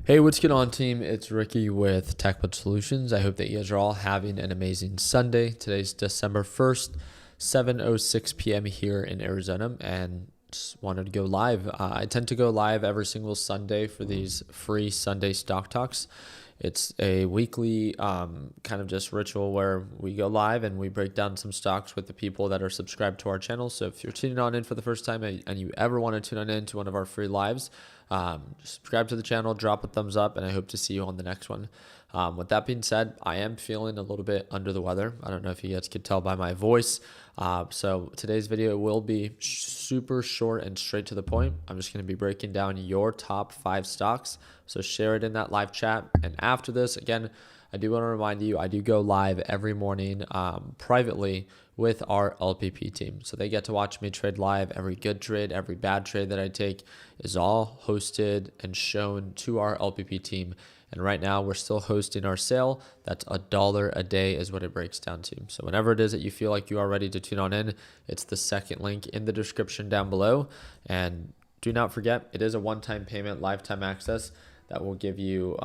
Hey, what's going on, team? It's Ricky with TechBud Solutions. I hope that you guys are all having an amazing Sunday. Today's December 1st, 7:06 p.m. here in Arizona, and just wanted to go live. I tend to go live every single Sunday for these free Sunday stock talks. It's a weekly kind of just ritual where we go live and we break down some stocks with the people that are subscribed to our channel. So if you're tuning on in for the first time and you ever want to tune on in to one of our free lives, just subscribe to the channel, drop a thumbs up, and I hope to see you on the next one. With that being said, I am feeling a little bit under the weather. I don't know if you guys could tell by my voice. So today's video will be super short and straight to the point. I'm just going to be breaking down your top 5 stocks. So share it in that live chat. And after this, again, I do want to remind you, I do go live every morning privately with our LPP team. So they get to watch me trade live. Every good trade, every bad trade that I take is all hosted and shown to our LPP team. And right now we're still hosting our sale. That's $1 a day is what it breaks down to. So whenever it is that you feel like you are ready to tune on in, it's the second link in the description down below. And do not forget, it is a one-time payment, lifetime access that will give you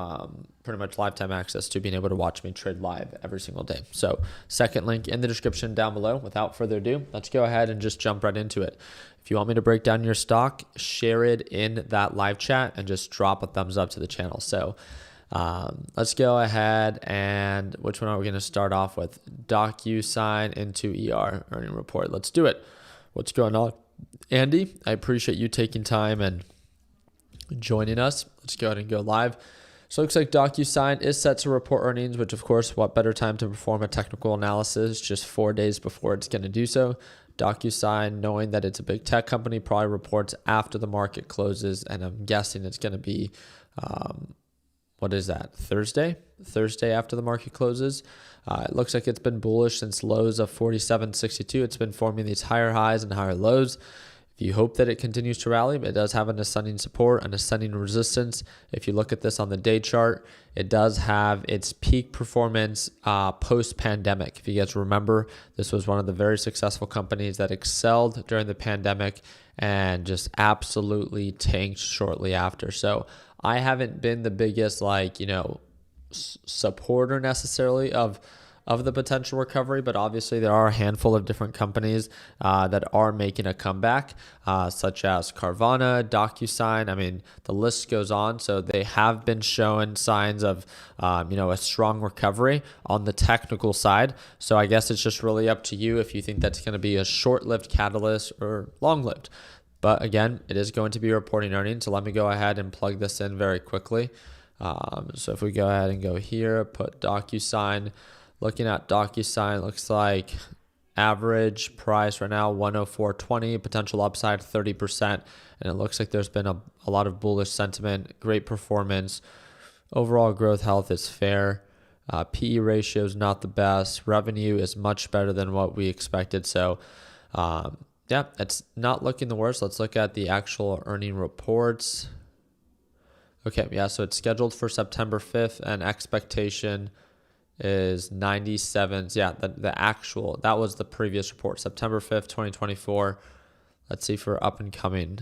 pretty much lifetime access to being able to watch me trade live every single day. So second link in the description down below. Without further ado, let's go ahead and just jump right into it. If you want me to break down your stock, share it in that live chat and just drop a thumbs up to the channel. So let's go ahead and which one are we going to start off with? DocuSign into ER earning report. Let's do it. What's going on, Andy? I appreciate you taking time and joining us. Let's go ahead and go live. So it looks like DocuSign is set to report earnings, which of course, what better time to perform a technical analysis just 4 days before it's going to do so. DocuSign, knowing that it's a big tech company, probably reports after the market closes, and I'm guessing it's going to be what is that? Thursday after the market closes. It looks like it's been bullish since lows of 47.62. It's been forming these higher highs and higher lows. If you hope that it continues to rally, but it does have an ascending support and ascending resistance. If you look at this on the day chart, it does have its peak performance post-pandemic. If you guys remember, this was one of the very successful companies that excelled during the pandemic and just absolutely tanked shortly after. So I haven't been the biggest supporter necessarily of the potential recovery, but obviously there are a handful of different companies that are making a comeback, such as Carvana, DocuSign. I mean, the list goes on. So they have been showing signs of, a strong recovery on the technical side. So I guess it's just really up to you if you think that's going to be a short-lived catalyst or long-lived. But again, it is going to be reporting earnings. So let me go ahead and plug this in very quickly. So if we go ahead and go here, put DocuSign. Looking at DocuSign, looks like average price right now, 104.20, potential upside 30%. And it looks like there's been a lot of bullish sentiment, great performance. Overall growth health is fair. PE ratio is not the best. Revenue is much better than what we expected. So, yeah, it's not looking the worst. Let's look at the actual earning reports. Okay, yeah, so it's scheduled for September 5th, and expectation is 97. Yeah, that was the previous report, September 5th, 2024. Let's see for up and coming.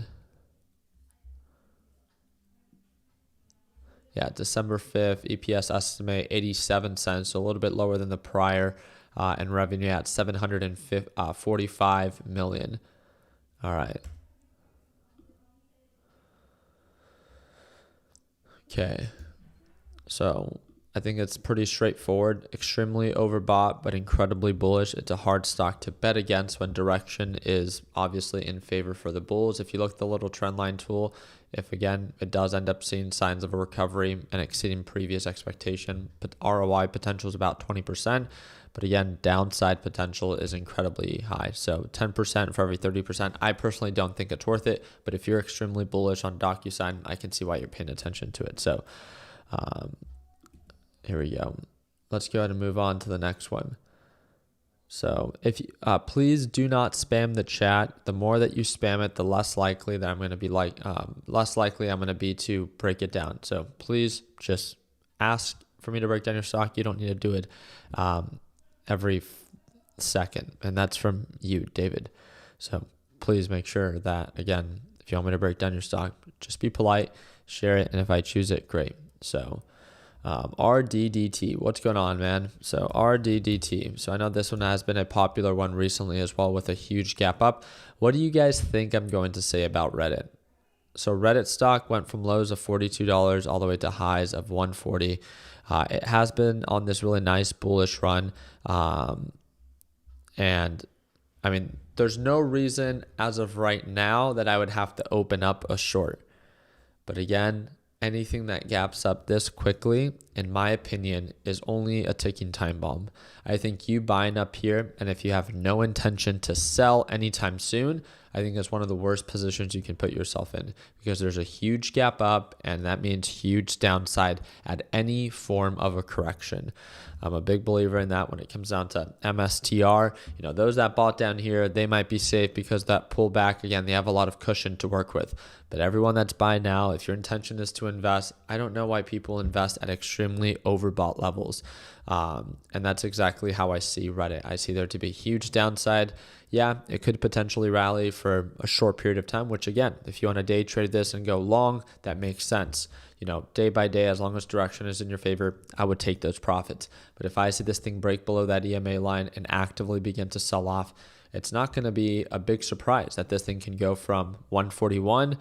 Yeah, December 5th, EPS estimate 87 cents, so a little bit lower than the prior, and revenue at 745 million. All right. Okay. So I think it's pretty straightforward, extremely overbought, but incredibly bullish. It's a hard stock to bet against when direction is obviously in favor for the bulls. If you look at the little trend line tool, if again, it does end up seeing signs of a recovery and exceeding previous expectation, but ROI potential is about 20%. But again, downside potential is incredibly high. So 10% for every 30%. I personally don't think it's worth it, but if you're extremely bullish on DocuSign, I can see why you're paying attention to it. So, here we go. Let's go ahead and move on to the next one. So if you, please do not spam the chat. The more that you spam it, the less likely that I'm going to be to break it down. So please just ask for me to break down your stock. You don't need to do it every second, and that's from you, David. So please make sure that, again, if you want me to break down your stock, just be polite, share it, and if I choose it, great. So RDDT, what's going on, man? So RDDT. So I know this one has been a popular one recently as well with a huge gap up. What do you guys think I'm going to say about Reddit? So Reddit stock went from lows of $42 all the way to highs of $140. It has been on this really nice bullish run. And I mean, there's no reason as of right now that I would have to open up a short. But again, anything that gaps up this quickly, in my opinion, is only a ticking time bomb. I think you buying up here, and if you have no intention to sell anytime soon, I think that's one of the worst positions you can put yourself in, because there's a huge gap up, and that means huge downside at any form of a correction. I'm a big believer in that when it comes down to MSTR. You know, those that bought down here, they might be safe because that pullback, again, they have a lot of cushion to work with. But everyone that's buying now, if your intention is to invest, I don't know why people invest at extremely overbought levels. And that's exactly how I see Reddit. I see there to be huge downside. Yeah, it could potentially rally for a short period of time, which again, if you want to day trade this and go long, that makes sense. You know, day by day, as long as direction is in your favor, I would take those profits. But if I see this thing break below that EMA line and actively begin to sell off, it's not going to be a big surprise that this thing can go from 141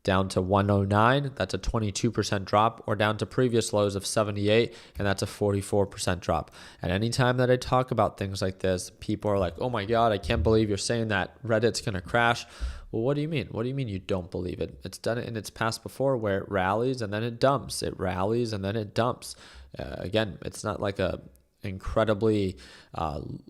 down to 109, that's a 22% drop, or down to previous lows of 78, and that's a 44% drop. And anytime that I talk about things like this, people are like, oh my God, I can't believe you're saying that Reddit's going to crash. Well, what do you mean? What do you mean you don't believe it? It's done it in its past before, where it rallies and then it dumps. It rallies and then it dumps. Again, it's not like a incredibly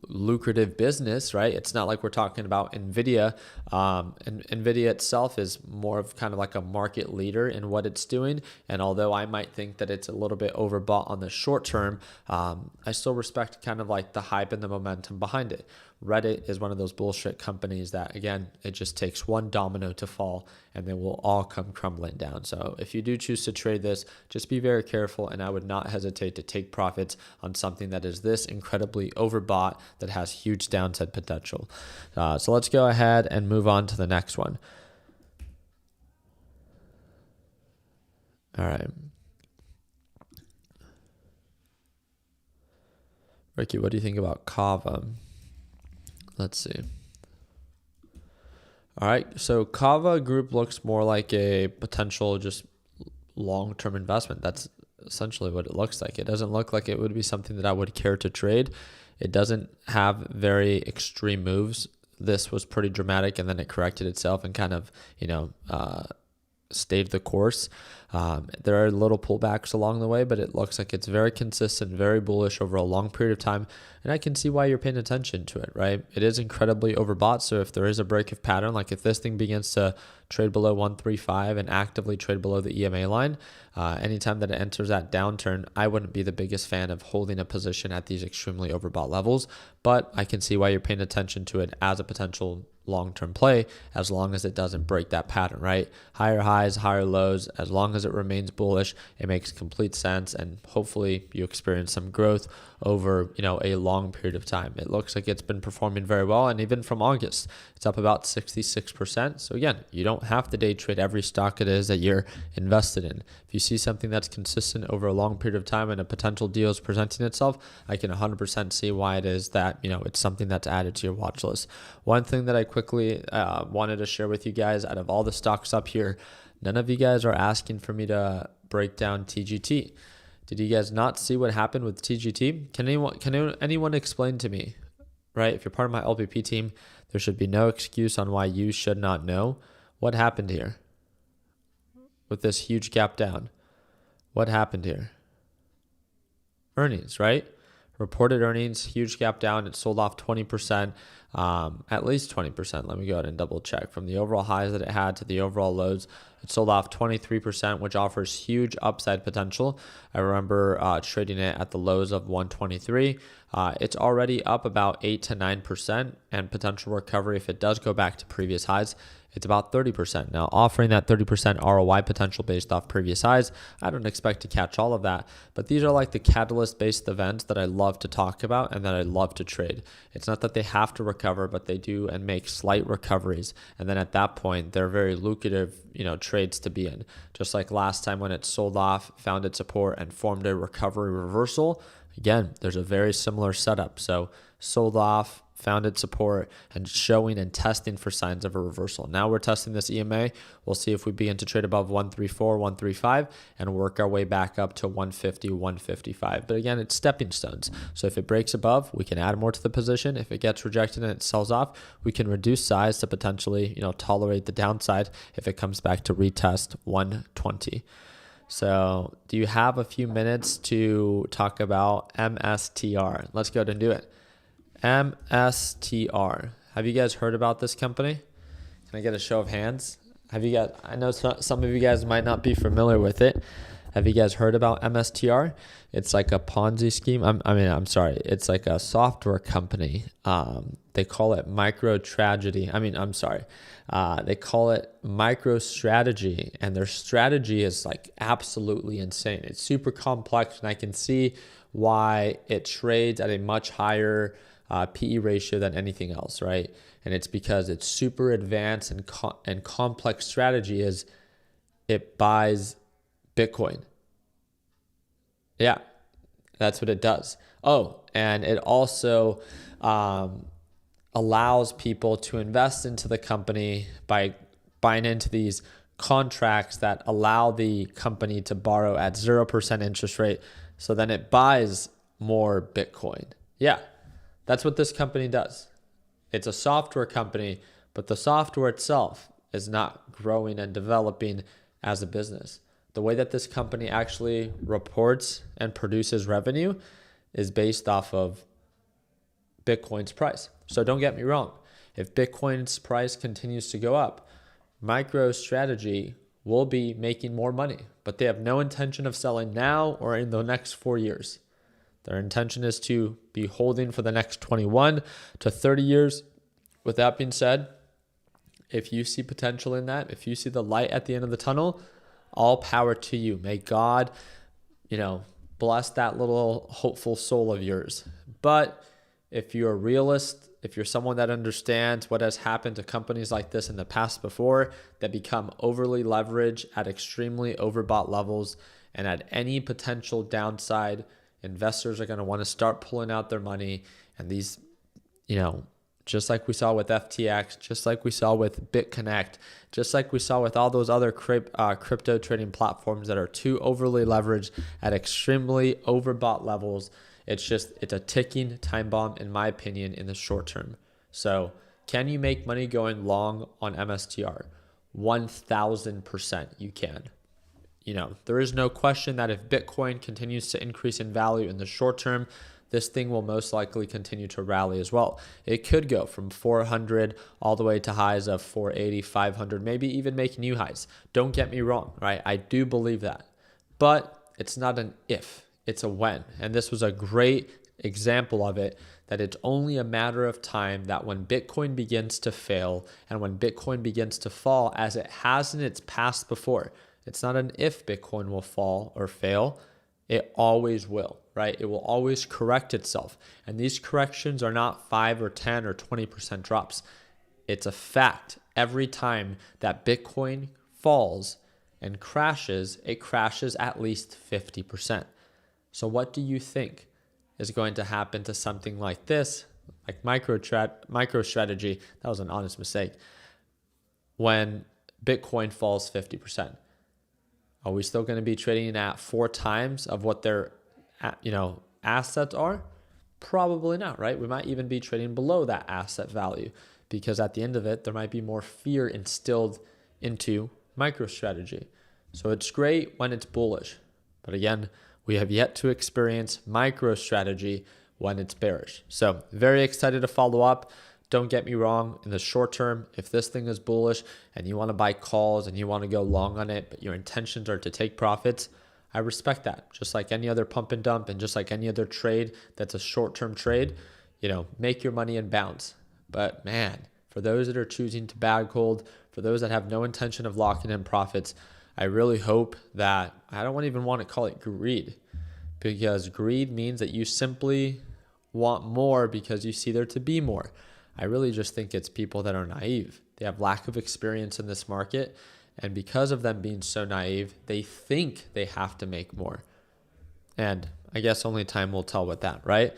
lucrative business, right? It's not like we're talking about NVIDIA. And NVIDIA itself is more of kind of like a market leader in what it's doing. And although I might think that it's a little bit overbought on the short term, I still respect kind of like the hype and the momentum behind it. Reddit is one of those bullshit companies that, again, it just takes one domino to fall and they will all come crumbling down. So if you do choose to trade this, just be very careful, and I would not hesitate to take profits on something that is this incredibly overbought that has huge downside potential. So let's go ahead and move on to the next one. All right. Ricky, what do you think about Cava? Let's see. All right, so Cava Group looks more like a potential just long-term investment. That's essentially what it looks like. It doesn't look like it would be something that I would care to trade. It doesn't have very extreme moves. This was pretty dramatic, and then it corrected itself and kind of, stayed the course. There are little pullbacks along the way, but it looks like it's very consistent, very bullish over a long period of time. And I can see why you're paying attention to it, right? It is incredibly overbought. So if there is a break of pattern, like if this thing begins to trade below 135 and actively trade below the EMA line, anytime that it enters that downturn, I wouldn't be the biggest fan of holding a position at these extremely overbought levels. But I can see why you're paying attention to it as a potential long-term play, as long as it doesn't break that pattern, right? Higher highs, higher lows, as long as it remains bullish, it makes complete sense, and hopefully you experience some growth over, a long period of time. It looks like it's been performing very well, and even from August, it's up about 66%. So again, you don't have to day trade every stock it is that you're invested in. If you see something that's consistent over a long period of time and a potential deal is presenting itself, I can 100% see why it is that, it's something that's added to your watch list. One thing that I quickly wanted to share with you guys, out of all the stocks up here, none of you guys are asking for me to break down TGT. Did you guys not see what happened with TGT? Can anyone explain to me, right? If you're part of my LPP team, there should be no excuse on why you should not know. What happened here with this huge gap down? What happened here? Earnings, right? Reported earnings, huge gap down. It sold off 20%, at least 20%. Let me go ahead and double check. From the overall highs that it had to the overall lows, it sold off 23%, which offers huge upside potential. I remember trading it at the lows of 123. It's already up about 8 to 9%, and potential recovery if it does go back to previous highs It's about 30%. Now, offering that 30% ROI potential based off previous highs, I don't expect to catch all of that, but these are like the catalyst-based events that I love to talk about and that I love to trade. It's not that they have to recover, but they do and make slight recoveries. And then at that point, they're very lucrative, trades to be in. Just like last time when it sold off, found its support, and formed a recovery reversal. Again, there's a very similar setup. So sold off, found its support, and showing and testing for signs of a reversal. Now we're testing this EMA. We'll see if we begin to trade above 134, 135, and work our way back up to 150, 155. But again, it's stepping stones. So if it breaks above, we can add more to the position. If it gets rejected and it sells off, we can reduce size to potentially, tolerate the downside if it comes back to retest 120. So do you have a few minutes to talk about MSTR? Let's go ahead and do it. MSTR. Have you guys heard about this company? Can I get a show of hands? I know some of you guys might not be familiar with it. Have you guys heard about MSTR? It's like a Ponzi scheme. I'm sorry. It's like a software company. They call it MicroStrategy. They call it MicroStrategy, and their strategy is like absolutely insane. It's super complex, and I can see why it trades at a much higher PE ratio than anything else, right? And it's because it's super advanced and complex strategy is it buys Bitcoin. Yeah, that's what it does. Oh, and it also allows people to invest into the company by buying into these contracts that allow the company to borrow at 0% interest rate. So then it buys more Bitcoin. Yeah, that's what this company does. It's a software company, but the software itself is not growing and developing as a business. The way that this company actually reports and produces revenue is based off of Bitcoin's price. So don't get me wrong. If Bitcoin's price continues to go up, MicroStrategy will be making more money, but they have no intention of selling now or in the next 4 years. Their intention is to be holding for the next 21 to 30 years. With that being said, if you see potential in that, if you see the light at the end of the tunnel, all power to you. May God, bless that little hopeful soul of yours. But if you're a realist, if you're someone that understands what has happened to companies like this in the past before that become overly leveraged at extremely overbought levels, and at any potential downside, investors are going to want to start pulling out their money. And these, just like we saw with FTX, just like we saw with BitConnect, just like we saw with all those other crypto trading platforms that are too overly leveraged at extremely overbought levels, it's a ticking time bomb, in my opinion, in the short term. So can you make money going long on MSTR? 1,000% you can. There is no question that if Bitcoin continues to increase in value in the short term, this thing will most likely continue to rally as well. It could go from 400 all the way to highs of 480, 500, maybe even make new highs. Don't get me wrong, right? I do believe that. But it's not an if, it's a when. And this was a great example of it, that it's only a matter of time that when Bitcoin begins to fail and when Bitcoin begins to fall, as it has in its past before, it's not an if Bitcoin will fall or fail. It always will, right? It will always correct itself. And these corrections are not 5 or 10 or 20% drops. It's a fact. Every time that Bitcoin falls and crashes, it crashes at least 50%. So what do you think is going to happen to something like this, like MicroStrategy? That was an honest mistake. When Bitcoin falls 50%. Are we still going to be trading at 4 times of what their, assets are? Probably not, right? We might even be trading below that asset value because at the end of it, there might be more fear instilled into MicroStrategy. So it's great when it's bullish. But again, we have yet to experience MicroStrategy when it's bearish. So very excited to follow up. Don't get me wrong, in the short term, if this thing is bullish and you want to buy calls and you want to go long on it, but your intentions are to take profits, I respect that. Just like any other pump and dump and just like any other trade that's a short-term trade, make your money and bounce. But man, for those that are choosing to bag hold, For those that have no intention of locking in profits, I really hope that, I don't even want to call it greed, because greed means that you simply want more because you see there to be more. I really just think it's people that are naive. They have lack of experience in this market. And because of them being so naive, they think they have to make more. And I guess only time will tell with that, right?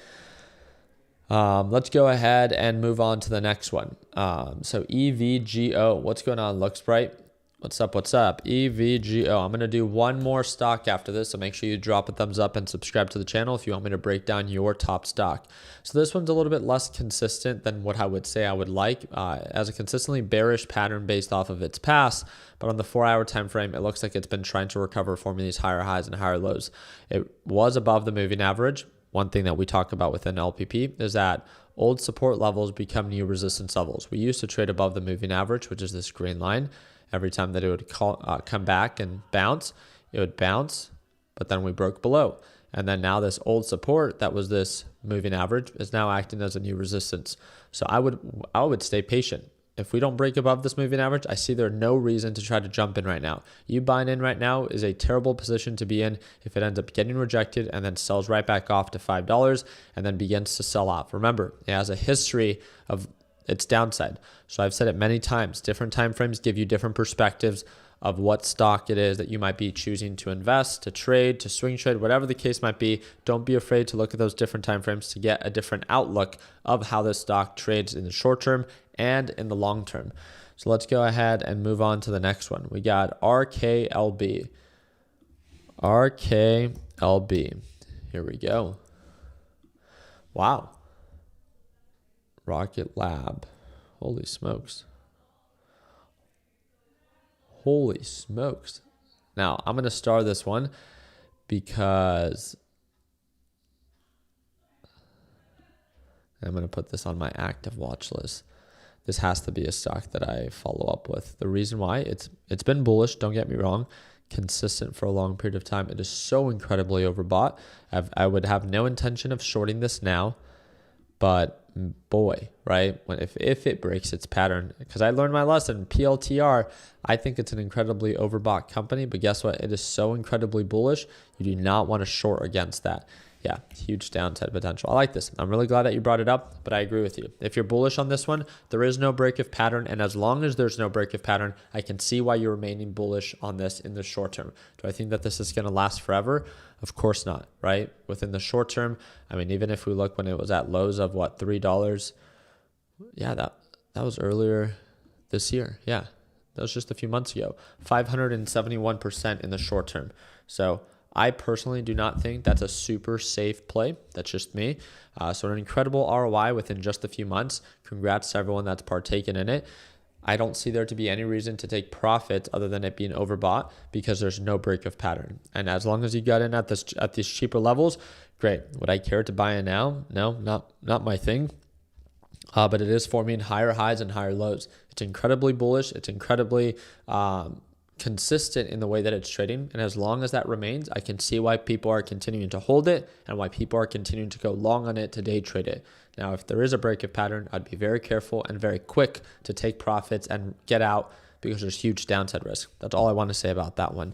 Let's go ahead and move on to the next one. So EVgo, what's going on, Looks Bright? What's up? EVgo. I'm going to do one more stock after this, so make sure you drop a thumbs up and subscribe to the channel if you want me to break down your top stock. So this one's a little bit less consistent than what I would say I would like, as a consistently bearish pattern based off of its past, but on the 4-hour time frame, it looks like it's been trying to recover, forming these higher highs and higher lows. It was above the moving average. One thing that we talk about within LPP is that old support levels become new resistance levels. We used to trade above the moving average, which is this green line. Every time that it would come back and bounce, it would bounce, but then we broke below. And then now this old support that was this moving average is now acting as a new resistance. So I would stay patient. If we don't break above this moving average, I see there's no reason to try to jump in right now. You buying in right now is a terrible position to be in if it ends up getting rejected and then sells right back off to $5 and then begins to sell off. Remember, it has a history of its downside. So I've said it many times, different time frames give you different perspectives of what stock it is that you might be choosing to invest, to trade, to swing trade, whatever the case might be. Don't be afraid to look at those different time frames to get a different outlook of how this stock trades in the short term and in the long term. So let's go ahead and move on to the next one. We got RKLB. RKLB. Here we go. Wow. Rocket Lab. Holy smokes. Holy smokes. Now, I'm going to star this one because I'm going to put this on my active watch list. This has to be a stock that I follow up with. The reason why, it's been bullish, don't get me wrong, consistent for a long period of time. It is so incredibly overbought. I would have no intention of shorting this now, but boy, right? If it breaks its pattern, because I learned my lesson, PLTR, I think it's an incredibly overbought company, but guess what? It is so incredibly bullish. You do not want to short against that. Yeah, huge downside potential. I like this. I'm really glad that you brought it up, but I agree with you. If you're bullish on this one, there is no break of pattern, and as long as there's no break of pattern, I can see why you're remaining bullish on this in the short term. Do I think that this is going to last forever? Of course not, right? Within the short term, I mean, even if we look when it was at lows of what, $3, yeah, that was earlier this year. Yeah, that was just a few months ago. 571% in the short term. So I personally do not think that's a super safe play. That's just me. So an incredible ROI within just a few months. Congrats to everyone that's partaken in it. I don't see there to be any reason to take profits other than it being overbought because there's no break of pattern. And as long as you got in at these cheaper levels, great. Would I care to buy in now? No, not my thing. But it is forming higher highs and higher lows. It's incredibly bullish. It's incredibly consistent in the way that it's trading, and as long as that remains, I can see why people are continuing to hold it and why people are continuing to go long on it to day trade it. Now, if there is a break of pattern, I'd be very careful and very quick to take profits and get out because there's huge downside risk. That's all I want to say about that one.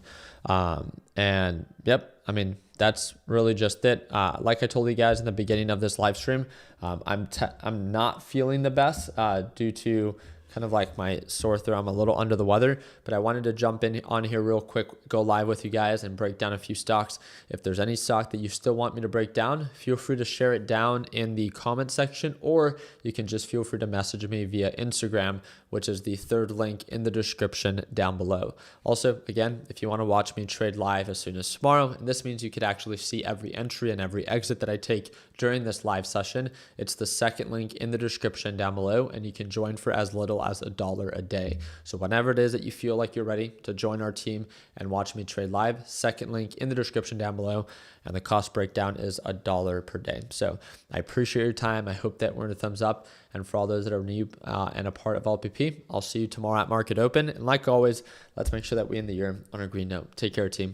And yep, I mean, that's really just it. Like I told you guys in the beginning of this live stream, I'm not feeling the best due to kind of like my sore throat. I'm a little under the weather, but I wanted to jump in on here real quick, go live with you guys and break down a few stocks. If there's any stock that you still want me to break down, feel free to share it down in the comment section, or you can just feel free to message me via Instagram, which is the third link in the description down below. Also, again, if you want to watch me trade live as soon as tomorrow, and this means you could actually see every entry and every exit that I take during this live session, it's the second link in the description down below, and you can join for as little as $1 a day. So whenever it is that you feel like you're ready to join our team and watch me trade live, second link in the description down below, and the cost breakdown is $1 per day. So I appreciate your time. I hope that we're in a thumbs up. And for all those that are new and a part of LPP, I'll see you tomorrow at Market Open. And like always, let's make sure that we end the year on a green note. Take care, team.